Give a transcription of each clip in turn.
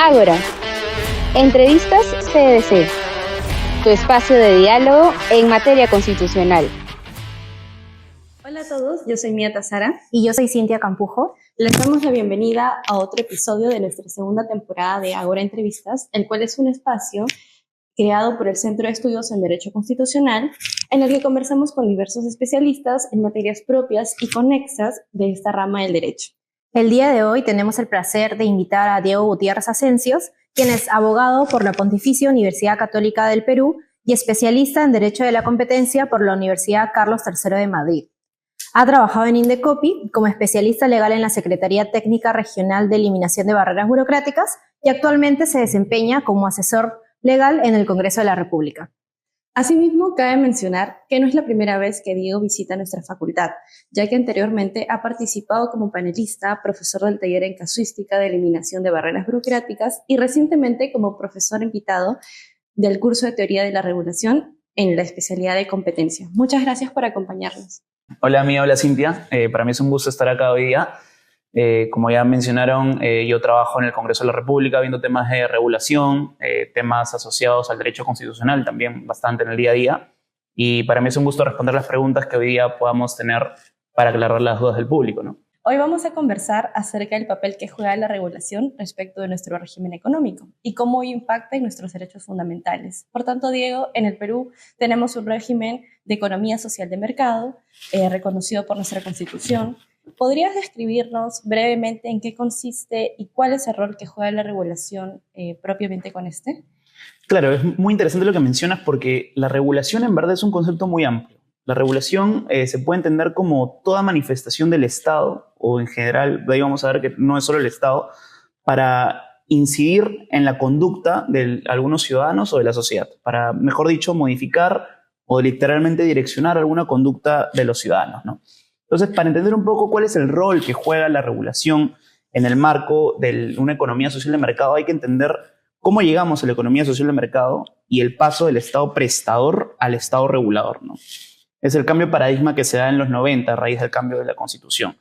Ágora, entrevistas CDC, tu espacio de diálogo en materia constitucional. Hola a todos, yo soy Mía Tazara. Y yo soy Cintia Campujo. Les damos la bienvenida a otro episodio de nuestra segunda temporada de Ágora Entrevistas, el cual es un espacio creado por el Centro de Estudios en Derecho Constitucional, en el que conversamos con diversos especialistas en materias propias y conexas de esta rama del derecho. El día de hoy tenemos el placer de invitar a Diego Gutiérrez Asensios, quien es abogado por la Pontificia Universidad Católica del Perú y especialista en Derecho de la Competencia por la Universidad Carlos III de Madrid. Ha trabajado en Indecopi como especialista legal en la Secretaría Técnica Regional de Eliminación de Barreras Burocráticas y actualmente se desempeña como asesor legal en el Congreso de la República. Asimismo, cabe mencionar que no es la primera vez que Diego visita nuestra facultad, ya que anteriormente ha participado como panelista, profesor del taller en casuística de eliminación de barreras burocráticas y recientemente como profesor invitado del curso de teoría de la regulación en la especialidad de competencia. Muchas gracias por acompañarnos. Hola Mía, hola Cintia. Para mí es un gusto estar acá hoy día. Como ya mencionaron, yo trabajo en el Congreso de la República viendo temas de regulación, temas asociados al derecho constitucional también bastante en el día a día. Y para mí es un gusto responder las preguntas que hoy día podamos tener para aclarar las dudas del público, ¿no? Hoy vamos a conversar acerca del papel que juega la regulación respecto de nuestro régimen económico y cómo impacta en nuestros derechos fundamentales. Por tanto, Diego, en el Perú tenemos un régimen de economía social de mercado reconocido por nuestra Constitución. ¿Podrías describirnos brevemente en qué consiste y cuál es el rol que juega la regulación propiamente con este? Claro, es muy interesante lo que mencionas porque la regulación en verdad es un concepto muy amplio. La regulación se puede entender como toda manifestación del Estado, o en general, de ahí vamos a ver que no es solo el Estado, para incidir en la conducta de algunos ciudadanos o de la sociedad, para, mejor dicho, modificar o literalmente direccionar alguna conducta de los ciudadanos, ¿no? Entonces, para entender un poco cuál es el rol que juega la regulación en el marco de una economía social de mercado, hay que entender cómo llegamos a la economía social de mercado y el paso del Estado prestador al Estado regulador, ¿no? Es el cambio de paradigma que se da en los 90 a raíz del cambio de la Constitución.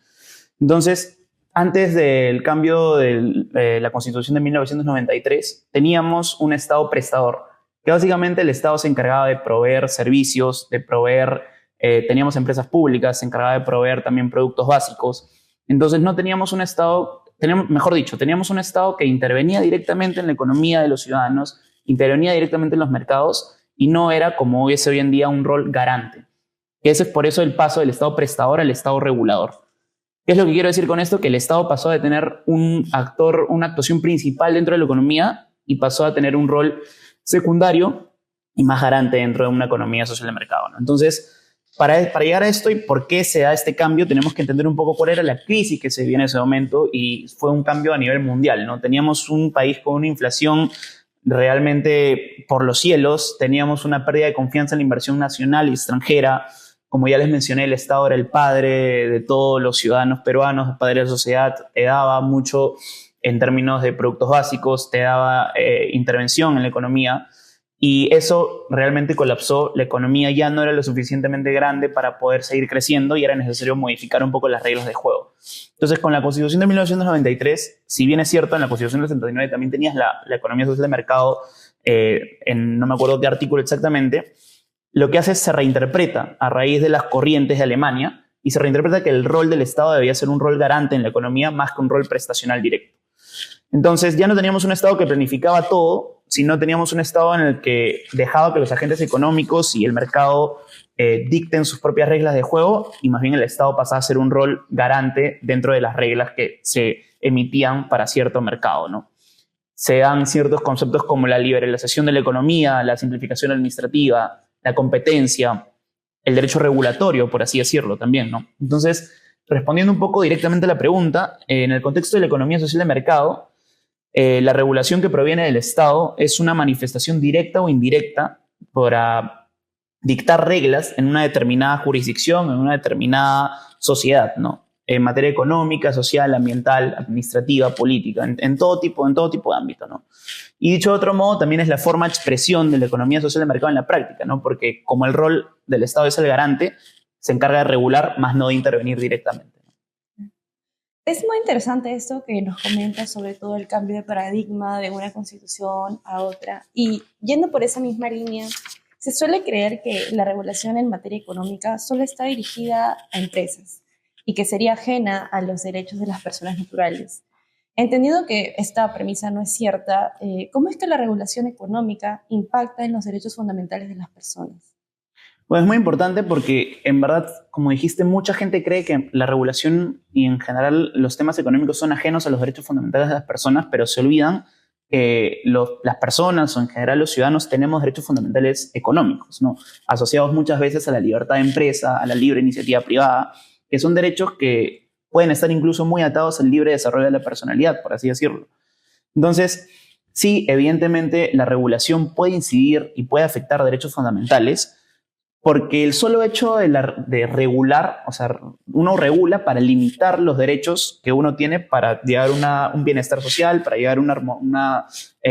Entonces, antes del cambio de la Constitución de 1993, teníamos un Estado prestador, que básicamente el Estado se encargaba de proveer servicios, de proveer, teníamos empresas públicas, se encargaba de proveer también productos básicos. Entonces no teníamos un Estado, teníamos un Estado que intervenía directamente en la economía de los ciudadanos, intervenía directamente en los mercados y no era, como es hoy en día, un rol garante. Ese es por eso el paso del Estado prestador al Estado regulador. ¿Qué es lo que quiero decir con esto? Que el Estado pasó de tener una actuación principal dentro de la economía y pasó a tener un rol secundario y más garante dentro de una economía social de mercado, ¿no? Entonces, para llegar a esto y por qué se da este cambio, tenemos que entender un poco cuál era la crisis que se vivía en ese momento y fue un cambio a nivel mundial, ¿no? Teníamos un país con una inflación realmente por los cielos, teníamos una pérdida de confianza en la inversión nacional y extranjera. Como ya les mencioné, el Estado era el padre de todos los ciudadanos peruanos, el padre de la sociedad, te daba mucho en términos de productos básicos, te daba intervención en la economía y eso realmente colapsó. La economía ya no era lo suficientemente grande para poder seguir creciendo y era necesario modificar un poco las reglas de juego. Entonces, con la Constitución de 1993, si bien es cierto, en la Constitución del 79 también tenías la economía social de mercado, no me acuerdo qué artículo exactamente, lo que hace es se reinterpreta a raíz de las corrientes de Alemania y se reinterpreta que el rol del Estado debía ser un rol garante en la economía más que un rol prestacional directo. Entonces ya no teníamos un Estado que planificaba todo, sino teníamos un Estado en el que dejaba que los agentes económicos y el mercado dicten sus propias reglas de juego y más bien el Estado pasaba a ser un rol garante dentro de las reglas que se emitían para cierto mercado, ¿no? Se dan ciertos conceptos como la liberalización de la economía, la simplificación administrativa, la competencia, el derecho regulatorio, por así decirlo también, ¿no? Entonces, respondiendo un poco directamente a la pregunta, en el contexto de la economía social de mercado, la regulación que proviene del Estado es una manifestación directa o indirecta para dictar reglas en una determinada jurisdicción, en una determinada sociedad, ¿no? En materia económica, social, ambiental, administrativa, política, en todo tipo de ámbito, ¿no? Y dicho de otro modo, también es la forma de expresión de la economía social de mercado en la práctica, ¿no? Porque como el rol del Estado es el garante, se encarga de regular, más no de intervenir directamente. Es muy interesante esto que nos comenta sobre todo el cambio de paradigma de una constitución a otra. Y yendo por esa misma línea, se suele creer que la regulación en materia económica solo está dirigida a empresas y que sería ajena a los derechos de las personas naturales. Entendido que esta premisa no es cierta, ¿cómo es que la regulación económica impacta en los derechos fundamentales de las personas? Pues es muy importante porque, en verdad, como dijiste, mucha gente cree que la regulación y en general los temas económicos son ajenos a los derechos fundamentales de las personas, pero se olvidan que las personas o en general los ciudadanos tenemos derechos fundamentales económicos, ¿no? Asociados muchas veces a la libertad de empresa, a la libre iniciativa privada, que son derechos que pueden estar incluso muy atados al libre desarrollo de la personalidad, por así decirlo. Entonces, sí, evidentemente la regulación puede incidir y puede afectar derechos fundamentales, porque el solo hecho de regular, o sea, uno regula para limitar los derechos que uno tiene para llevar un bienestar social, para llevar una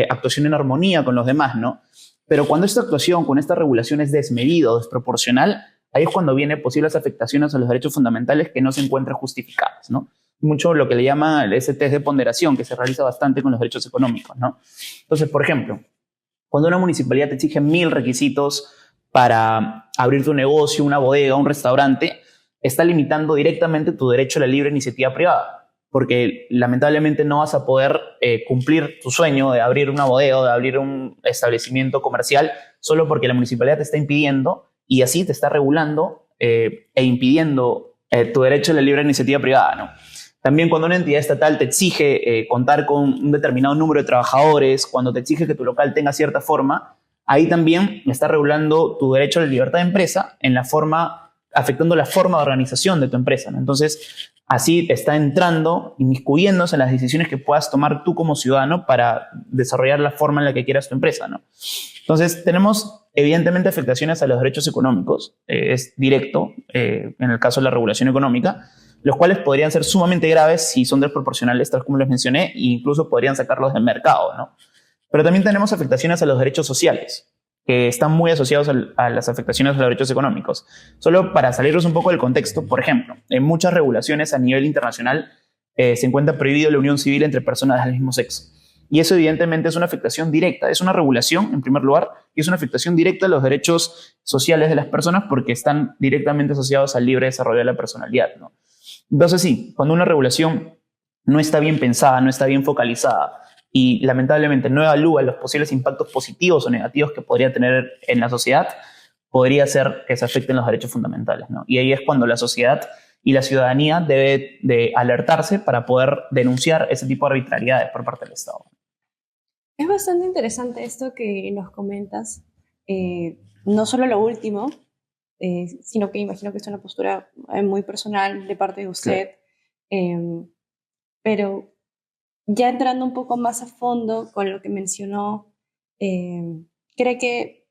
actuación en armonía con los demás, ¿no? Pero cuando esta actuación, con esta regulación es desmedida o desproporcional, ahí es cuando vienen posibles afectaciones a los derechos fundamentales que no se encuentran justificadas, ¿no? Mucho lo que le llama ese test de ponderación que se realiza bastante con los derechos económicos, ¿no? Entonces, por ejemplo, cuando una municipalidad te exige 1000 requisitos para abrir tu negocio, una bodega, un restaurante, está limitando directamente tu derecho a la libre iniciativa privada, porque lamentablemente no vas a poder cumplir tu sueño de abrir una bodega o de abrir un establecimiento comercial solo porque la municipalidad te está impidiendo y así te está regulando e impidiendo tu derecho a la libre iniciativa privada, ¿no? También cuando una entidad estatal te exige contar con un determinado número de trabajadores, cuando te exige que tu local tenga cierta forma, ahí también está regulando tu derecho a la libertad de empresa afectando la forma de organización de tu empresa, ¿no? Entonces, así está entrando, inmiscuyéndose en las decisiones que puedas tomar tú como ciudadano para desarrollar la forma en la que quieras tu empresa, ¿no? Entonces, tenemos evidentemente afectaciones a los derechos económicos, es directo, en el caso de la regulación económica, los cuales podrían ser sumamente graves si son desproporcionales, tal como les mencioné, e incluso podrían sacarlos del mercado, ¿no? Pero también tenemos afectaciones a los derechos sociales, que están muy asociados a las afectaciones a los derechos económicos. Solo para salirnos un poco del contexto, por ejemplo, en muchas regulaciones a nivel internacional se encuentra prohibido la unión civil entre personas del mismo sexo. Y eso evidentemente es una afectación directa, es una regulación en primer lugar, y es una afectación directa a los derechos sociales de las personas porque están directamente asociados al libre desarrollo de la personalidad, ¿no? Entonces sí, cuando una regulación no está bien pensada, no está bien focalizada, y lamentablemente no evalúa los posibles impactos positivos o negativos que podría tener en la sociedad, podría ser que se afecten los derechos fundamentales, ¿no? Y ahí es cuando la sociedad y la ciudadanía debe de alertarse para poder denunciar ese tipo de arbitrariedades por parte del Estado. Es bastante interesante esto que nos comentas, no solo lo último, sino que imagino que es una postura muy personal de parte de usted, pero ya entrando un poco más a fondo con lo que mencionó, cree que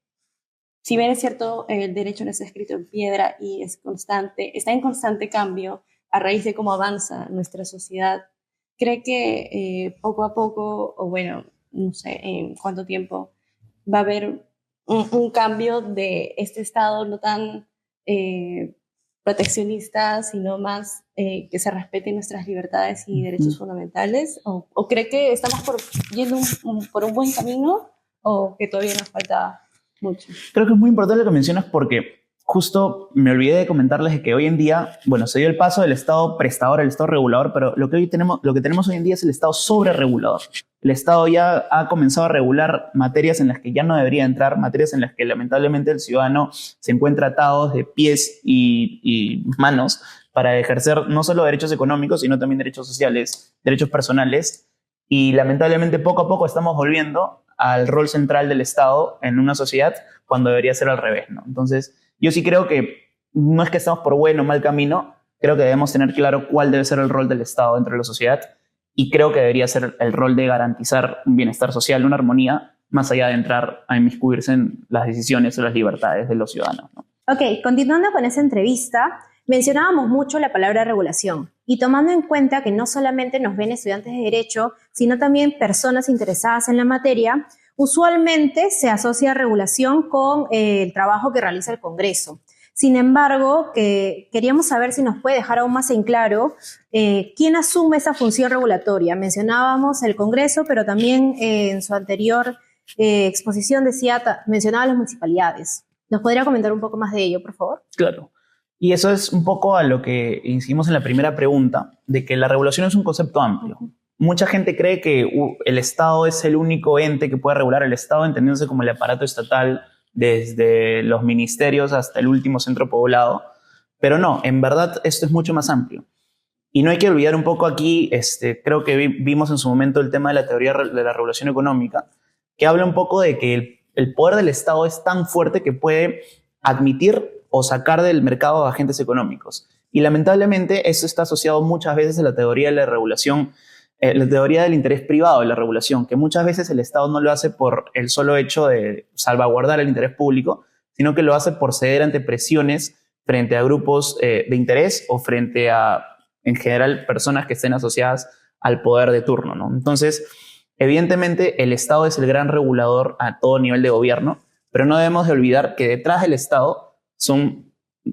si bien es cierto, el derecho no está escrito en piedra y es constante, está en constante cambio a raíz de cómo avanza nuestra sociedad, ¿cree que poco a poco, o bueno, no sé en cuánto tiempo, va a haber un cambio de este estado no tan proteccionista, sino más que se respeten nuestras libertades y derechos fundamentales? ¿O cree que estamos yendo por un buen camino o que todavía nos falta mucho? Creo que es muy importante lo que mencionas porque justo me olvidé de comentarles de que hoy en día, bueno, se dio el paso del Estado prestador al Estado regulador, pero lo que tenemos hoy en día es el Estado sobreregulador. El Estado ya ha comenzado a regular materias en las que ya no debería entrar, materias en las que lamentablemente el ciudadano se encuentra atado de pies y manos para ejercer no solo derechos económicos, sino también derechos sociales, derechos personales. Y lamentablemente poco a poco estamos volviendo al rol central del Estado en una sociedad cuando debería ser al revés, ¿no? Entonces, yo sí creo que no es que estamos por buen o mal camino, creo que debemos tener claro cuál debe ser el rol del Estado dentro de la sociedad y creo que debería ser el rol de garantizar un bienestar social, una armonía, más allá de entrar a inmiscuirse en las decisiones o las libertades de los ciudadanos, ¿no? Ok, continuando con esa entrevista, mencionábamos mucho la palabra regulación y tomando en cuenta que no solamente nos ven estudiantes de Derecho, sino también personas interesadas en la materia, usualmente se asocia regulación con el trabajo que realiza el Congreso. Sin embargo, queríamos saber si nos puede dejar aún más en claro quién asume esa función regulatoria. Mencionábamos el Congreso, pero también en su anterior exposición mencionaba las municipalidades. ¿Nos podría comentar un poco más de ello, por favor? Claro. Y eso es un poco a lo que incidimos en la primera pregunta, de que la regulación es un concepto amplio. Mucha gente cree que el Estado es el único ente que puede regular. El Estado entendiéndose como el aparato estatal, desde los ministerios hasta el último centro poblado, pero no, en verdad esto es mucho más amplio. Y no hay que olvidar un poco aquí, creo que vimos en su momento el tema de la teoría de la regulación económica, que habla un poco de que el poder del Estado es tan fuerte que puede admitir o sacar del mercado a agentes económicos. Y lamentablemente esto está asociado muchas veces a la teoría de la regulación, la teoría del interés privado de la regulación, que muchas veces el Estado no lo hace por el solo hecho de salvaguardar el interés público, sino que lo hace por ceder ante presiones frente a grupos de interés o frente a, en general, personas que estén asociadas al poder de turno, ¿no? Entonces, evidentemente, el Estado es el gran regulador a todo nivel de gobierno, pero no debemos de olvidar que detrás del Estado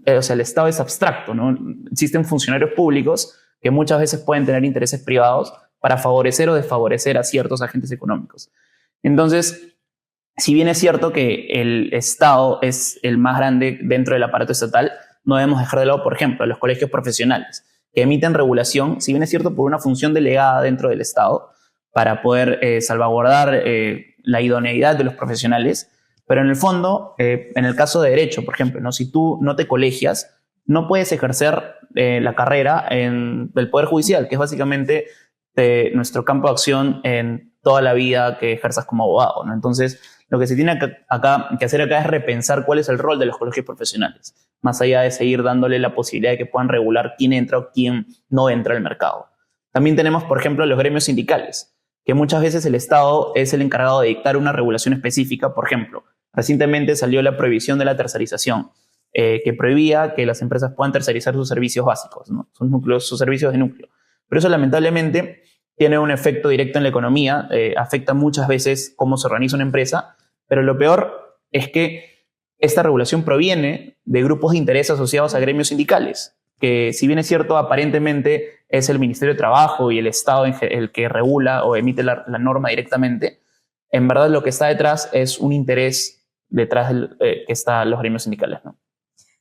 el Estado es abstracto, ¿no? Existen funcionarios públicos que muchas veces pueden tener intereses privados para favorecer o desfavorecer a ciertos agentes económicos. Entonces, si bien es cierto que el Estado es el más grande dentro del aparato estatal, no debemos dejar de lado, por ejemplo, a los colegios profesionales que emiten regulación, si bien es cierto por una función delegada dentro del Estado para poder salvaguardar la idoneidad de los profesionales, pero en el fondo, en el caso de derecho, por ejemplo, ¿no? Si tú no te colegias, no puedes ejercer la carrera del Poder Judicial, que es básicamente nuestro campo de acción en toda la vida que ejerzas como abogado, ¿no? Entonces, lo que se tiene que hacer acá es repensar cuál es el rol de los colegios profesionales, más allá de seguir dándole la posibilidad de que puedan regular quién entra o quién no entra al mercado. También tenemos, por ejemplo, los gremios sindicales, que muchas veces el Estado es el encargado de dictar una regulación específica. Por ejemplo, recientemente salió la prohibición de la tercerización, que prohibía que las empresas puedan tercerizar sus servicios básicos, ¿no? Sus servicios de núcleo. Pero eso lamentablemente tiene un efecto directo en la economía, afecta muchas veces cómo se organiza una empresa, pero lo peor es que esta regulación proviene de grupos de interés asociados a gremios sindicales, que si bien es cierto, aparentemente es el Ministerio de Trabajo y el Estado el que regula o emite la norma directamente, en verdad lo que está detrás es un interés detrás que están los gremios sindicales, ¿no?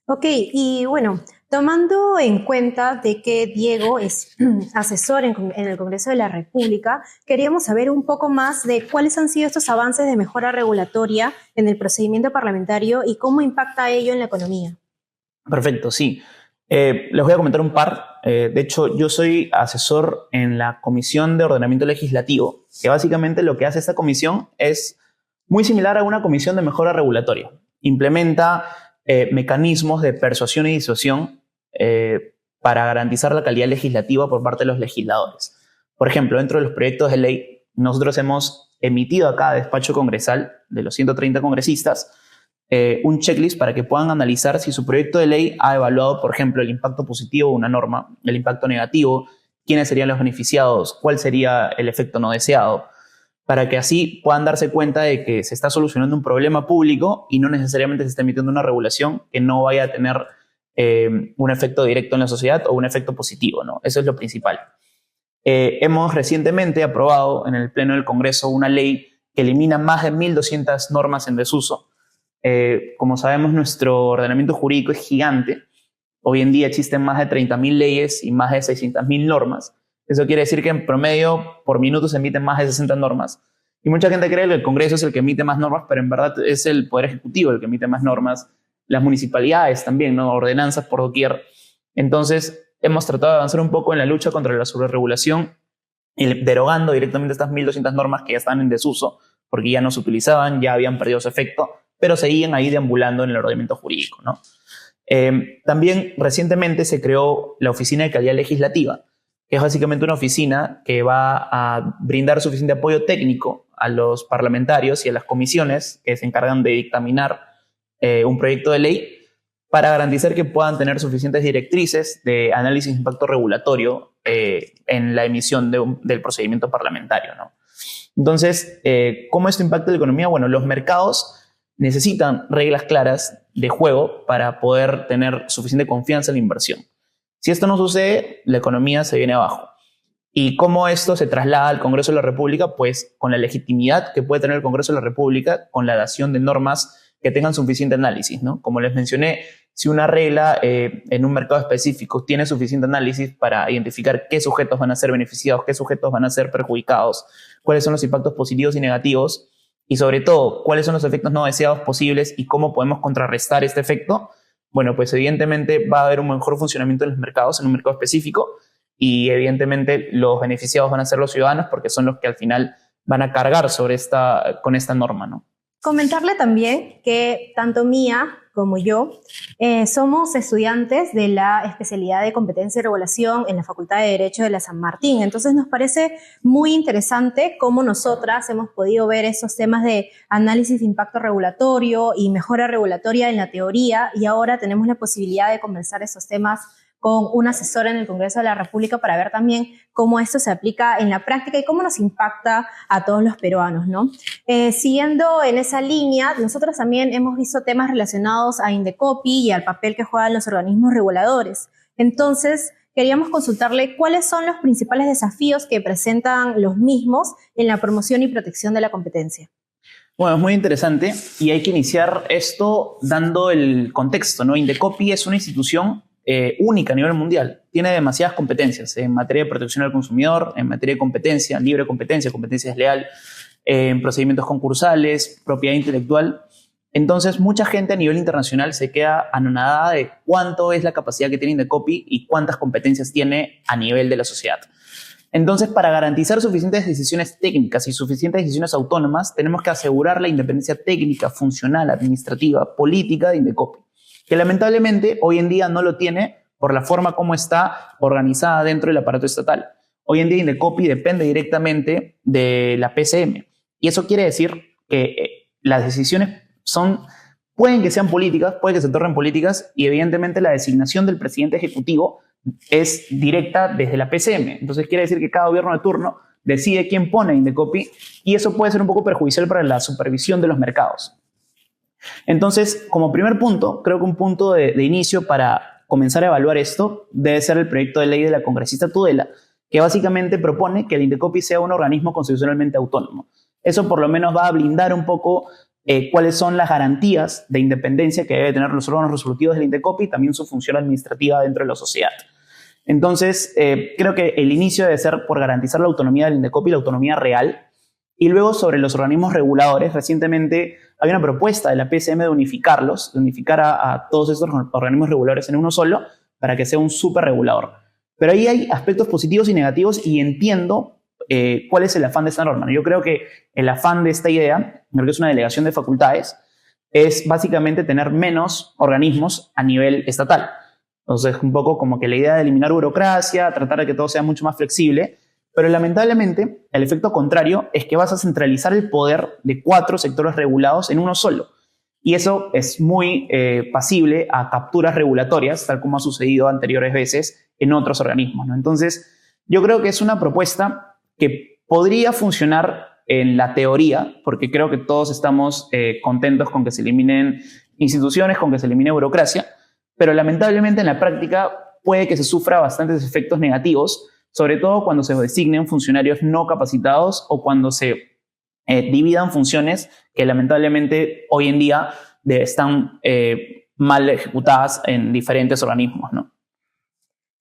Ok, y bueno, tomando en cuenta de que Diego es asesor en el Congreso de la República, queríamos saber un poco más de cuáles han sido estos avances de mejora regulatoria en el procedimiento parlamentario y cómo impacta ello en la economía. Perfecto, sí. Les voy a comentar un par. De hecho, yo soy asesor en la Comisión de Ordenamiento Legislativo, que básicamente lo que hace esta comisión es muy similar a una comisión de mejora regulatoria. Implementa mecanismos de persuasión y disuasión para garantizar la calidad legislativa por parte de los legisladores. Por ejemplo, dentro de los proyectos de ley, nosotros hemos emitido a cada despacho congresal de los 130 congresistas un checklist para que puedan analizar si su proyecto de ley ha evaluado, por ejemplo, el impacto positivo de una norma, el impacto negativo, quiénes serían los beneficiados, cuál sería el efecto no deseado, para que así puedan darse cuenta de que se está solucionando un problema público y no necesariamente se está emitiendo una regulación que no vaya a tener un efecto directo en la sociedad o un efecto positivo, ¿no? Eso es lo principal. Hemos recientemente aprobado en el Pleno del Congreso una ley que elimina más de 1.200 normas en desuso. Como sabemos, nuestro ordenamiento jurídico es gigante. Hoy en día existen más de 30.000 leyes y más de 600.000 normas. Eso quiere decir que en promedio por minuto se emiten más de 60 normas. Y mucha gente cree que el Congreso es el que emite más normas, pero en verdad es el Poder Ejecutivo el que emite más normas. Las municipalidades también, ¿no? Ordenanzas por doquier. Entonces, hemos tratado de avanzar un poco en la lucha contra la sobreregulación y derogando directamente estas 1.200 normas que ya están en desuso, porque ya no se utilizaban, ya habían perdido su efecto, pero seguían ahí deambulando en el ordenamiento jurídico, ¿no? También recientemente se creó la Oficina de Calidad Legislativa, que es básicamente una oficina que va a brindar suficiente apoyo técnico a los parlamentarios y a las comisiones que se encargan de dictaminar un proyecto de ley para garantizar que puedan tener suficientes directrices de análisis de impacto regulatorio en la emisión del procedimiento parlamentario, ¿no? Entonces, ¿cómo esto impacta la economía? Bueno, los mercados necesitan reglas claras de juego para poder tener suficiente confianza en la inversión. Si esto no sucede, la economía se viene abajo. ¿Y cómo esto se traslada al Congreso de la República? Pues con la legitimidad que puede tener el Congreso de la República, con la dación de normas que tengan suficiente análisis, ¿no? Como les mencioné, si una regla en un mercado específico tiene suficiente análisis para identificar qué sujetos van a ser beneficiados, qué sujetos van a ser perjudicados, cuáles son los impactos positivos y negativos, y sobre todo, cuáles son los efectos no deseados posibles y cómo podemos contrarrestar este efecto, bueno, pues evidentemente va a haber un mejor funcionamiento en los mercados, en un mercado específico, y evidentemente los beneficiados van a ser los ciudadanos porque son los que al final van a cargar con esta norma, ¿no? Comentarle también que tanto Mía como yo somos estudiantes de la especialidad de competencia y regulación en la Facultad de Derecho de la San Martín. Entonces nos parece muy interesante cómo nosotras hemos podido ver esos temas de análisis de impacto regulatorio y mejora regulatoria en la teoría, y ahora tenemos la posibilidad de conversar esos temas con un asesor en el Congreso de la República para ver también cómo esto se aplica en la práctica y cómo nos impacta a todos los peruanos, ¿no? Siguiendo en esa línea, nosotros también hemos visto temas relacionados a Indecopi y al papel que juegan los organismos reguladores. Entonces, queríamos consultarle cuáles son los principales desafíos que presentan los mismos en la promoción y protección de la competencia. Bueno, es muy interesante y hay que iniciar esto dando el contexto, ¿no? Indecopi es una institución única a nivel mundial. Tiene demasiadas competencias en materia de protección al consumidor, en materia de competencia, libre competencia desleal, en procedimientos concursales, propiedad intelectual. Entonces, mucha gente a nivel internacional se queda anonadada de cuánto es la capacidad que tiene Indecopi y cuántas competencias tiene a nivel de la sociedad. Entonces, para garantizar suficientes decisiones técnicas y suficientes decisiones autónomas, tenemos que asegurar la independencia técnica, funcional, administrativa, política de Indecopi, que lamentablemente hoy en día no lo tiene por la forma como está organizada dentro del aparato estatal. Hoy en día Indecopi depende directamente de la PCM, y eso quiere decir que las decisiones pueden que sean políticas, puede que se tornen políticas, y evidentemente la designación del presidente ejecutivo es directa desde la PCM. Entonces quiere decir que cada gobierno de turno decide quién pone Indecopi, y eso puede ser un poco perjudicial para la supervisión de los mercados. Entonces, como primer punto, creo que un punto de inicio para comenzar a evaluar esto debe ser el proyecto de ley de la congresista Tudela, que básicamente propone que el Indecopi sea un organismo constitucionalmente autónomo. Eso por lo menos va a blindar un poco cuáles son las garantías de independencia que debe tener los órganos resolutivos del Indecopi y también su función administrativa dentro de la sociedad. Entonces, creo que el inicio debe ser por garantizar la autonomía del Indecopi, la autonomía real. Y luego, sobre los organismos reguladores, recientemente hay una propuesta de la PCM de unificarlos, de unificar a todos estos organismos reguladores en uno solo para que sea un superregulador. Pero ahí hay aspectos positivos y negativos, y entiendo cuál es el afán de esta norma. Yo creo que el afán de esta idea, creo que es una delegación de facultades, es básicamente tener menos organismos a nivel estatal. Entonces, un poco como que la idea de eliminar burocracia, tratar de que todo sea mucho más flexible. Pero lamentablemente, el efecto contrario es que vas a centralizar el poder de 4 sectores regulados en uno solo. Y eso es muy pasible a capturas regulatorias, tal como ha sucedido anteriores veces en otros organismos, ¿no? Entonces, yo creo que es una propuesta que podría funcionar en la teoría, porque creo que todos estamos contentos con que se eliminen instituciones, con que se elimine burocracia, pero lamentablemente en la práctica puede que se sufra bastantes efectos negativos, sobre todo cuando se designen funcionarios no capacitados o cuando se dividan funciones que lamentablemente hoy en día están mal ejecutadas en diferentes organismos, ¿no?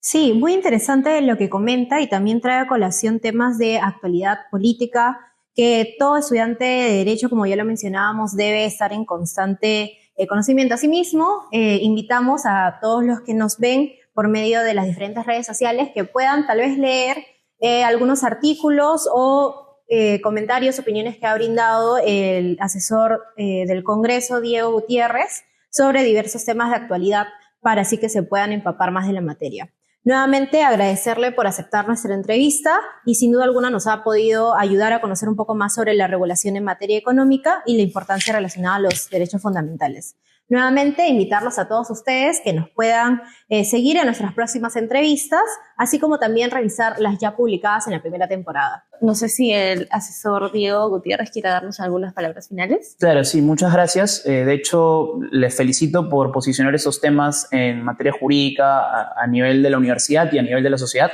Sí, muy interesante lo que comenta, y también trae a colación temas de actualidad política que todo estudiante de Derecho, como ya lo mencionábamos, debe estar en constante conocimiento. Asimismo, invitamos a todos los que nos ven por medio de las diferentes redes sociales que puedan tal vez leer algunos artículos o comentarios, opiniones que ha brindado el asesor del Congreso, Diego Gutiérrez, sobre diversos temas de actualidad, para así que se puedan empapar más de la materia. Nuevamente, agradecerle por aceptar nuestra entrevista, y sin duda alguna nos ha podido ayudar a conocer un poco más sobre la regulación en materia económica y la importancia relacionada a los derechos fundamentales. Nuevamente, invitarlos a todos ustedes que nos puedan seguir en nuestras próximas entrevistas, así como también revisar las ya publicadas en la primera temporada. No sé si el asesor Diego Gutiérrez quiere darnos algunas palabras finales. Claro, sí, muchas gracias. De hecho, les felicito por posicionar esos temas en materia jurídica a nivel de la universidad y a nivel de la sociedad.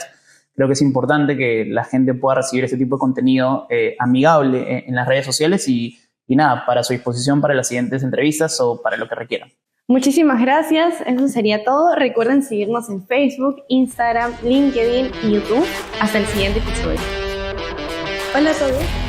Creo que es importante que la gente pueda recibir este tipo de contenido amigable en las redes sociales y nada, para su disposición para las siguientes entrevistas o para lo que requieran. Muchísimas gracias, eso sería todo. Recuerden seguirnos en Facebook, Instagram, LinkedIn y YouTube. Hasta el siguiente episodio. Hola a todos.